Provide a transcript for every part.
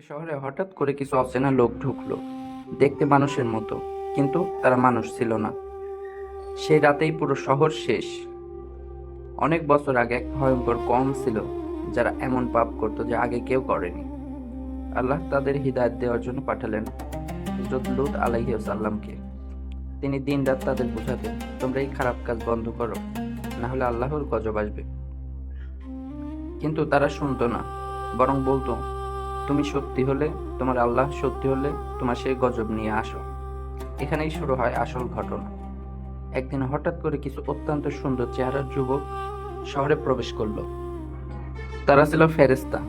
একটা শহরে হঠাৎ করে কিছু অচেনা লোক ঢুকলো। দেখতে মানুষের মতো, কিন্তু তারা মানুষ ছিল না। সেই রাতেই পুরো শহর শেষ। অনেক বছর আগে এক ভয়ঙ্কর কওম ছিল, যারা এমন পাপ করতো যা আগে কেউ করেনি। আল্লাহ তাদের হিদায়াত দেওয়ার জন্য পাঠালেন হযরত লূত আলাইহিস সালামকে। তিনি দিনরাত তাদের বোঝাতেন, তোমরা এই খারাপ কাজ বন্ধ করো, না হলে আল্লাহর গজব আসবে। কিন্তু তারা শুনতো না, বরং বলতো, তুমি সত্যি হলে, তোমার আল্লাহ সত্যি হলে তোমার সেই গজব নিয়ে আসো। এখানেই শুরু হয় আসল ঘটনা। একদিন হঠাৎ করে কিছু অত্যন্ত সুন্দর চেহারার যুবক শহরে প্রবেশ করলো। তারা ছিল ফেরেশতা।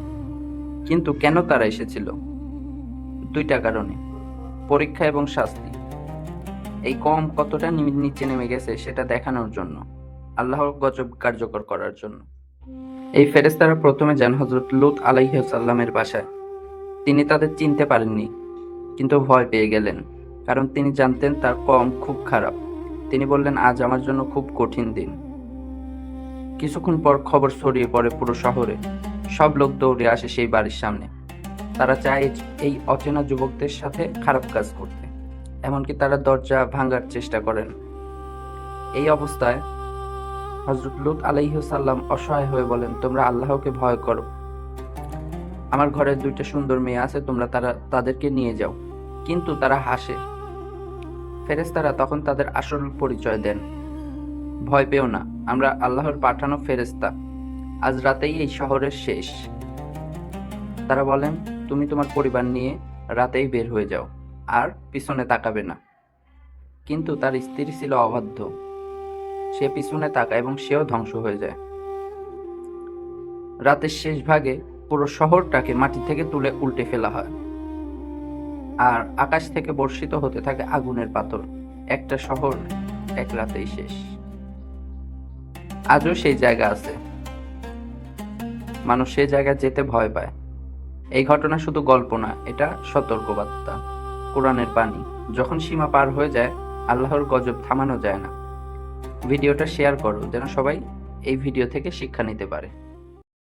কিন্তু কেন তারা এসেছিল? দুইটা কারণে: পরীক্ষা এবং শাস্তি। এই কম কতটা নিচে নেমে গেছে সেটা দেখানোর জন্য, আল্লাহর গজব কার্যকর করার জন্য। এই ফেরেশতারা প্রথমে যান হযরত লূত আলাইহিস সালামের বাসায়। তিনি তাদের চিনতে পারেননি, কিন্তু ভয় পেয়ে গেলেন, কারণ তিনি জানতেন তার কওম খুব খারাপ। তিনি বললেন, আজ আমার জন্য খুব কঠিন দিন। কিছুক্ষণ পর খবর ছড়িয়ে পড়ে পুরো শহরে। সব লোক দৌড়ে আসে সেই বাড়ির সামনে। তারা চায় এই অচেনা যুবকদের সাথে খারাপ কাজ করতে। এমনকি তারা দরজা ভাঙার চেষ্টা করেন। এই অবস্থায় হযরত লূত আলাইহিস সালাম অসহায় হয়ে বলেন, তোমরা আল্লাহকে ভয় করো। আমার ঘরে দুইটা সুন্দর মেয়ে আছে, তোমরা তাদেরকে নিয়ে যাও। কিন্তু তারা হাসে। ফেরেশতারা তখন তাদের আসল পরিচয় দেন। ভয় পেও না, আমরা আল্লাহর পাঠানো ফেরেশতা। আজ রাতেই এই শহরের শেষ। তারা বলেন, তুমি তোমার পরিবার নিয়ে রাতেই বের হয়ে যাও, আর পিছনে তাকাবে না। কিন্তু তার স্ত্রী ছিল অবাধ্য। সে পিছনে তাকায় এবং সেও ধ্বংস হয়ে যায়। রাতের শেষ ভাগে পুরো শহরটাকে মাটি থেকে তুলে উল্টে ফেলা হয়, আর আকাশ থেকে বর্ষিত হতে থাকে আগুনের পাথর। একটা শহর এক রাতেই শেষ। আজও সেই জায়গা আছে, মানুষ সেই জায়গায় যেতে ভয় পায়। এই ঘটনা শুধু গল্প না, এটা সতর্কবার্তা, কোরআনের বাণী। যখন সীমা পার হয়ে যায়, আল্লাহর গজব থামানো যায় না। ভিডিওটা শেয়ার করো, যেন সবাই এই ভিডিও থেকে শিক্ষা নিতে পারে।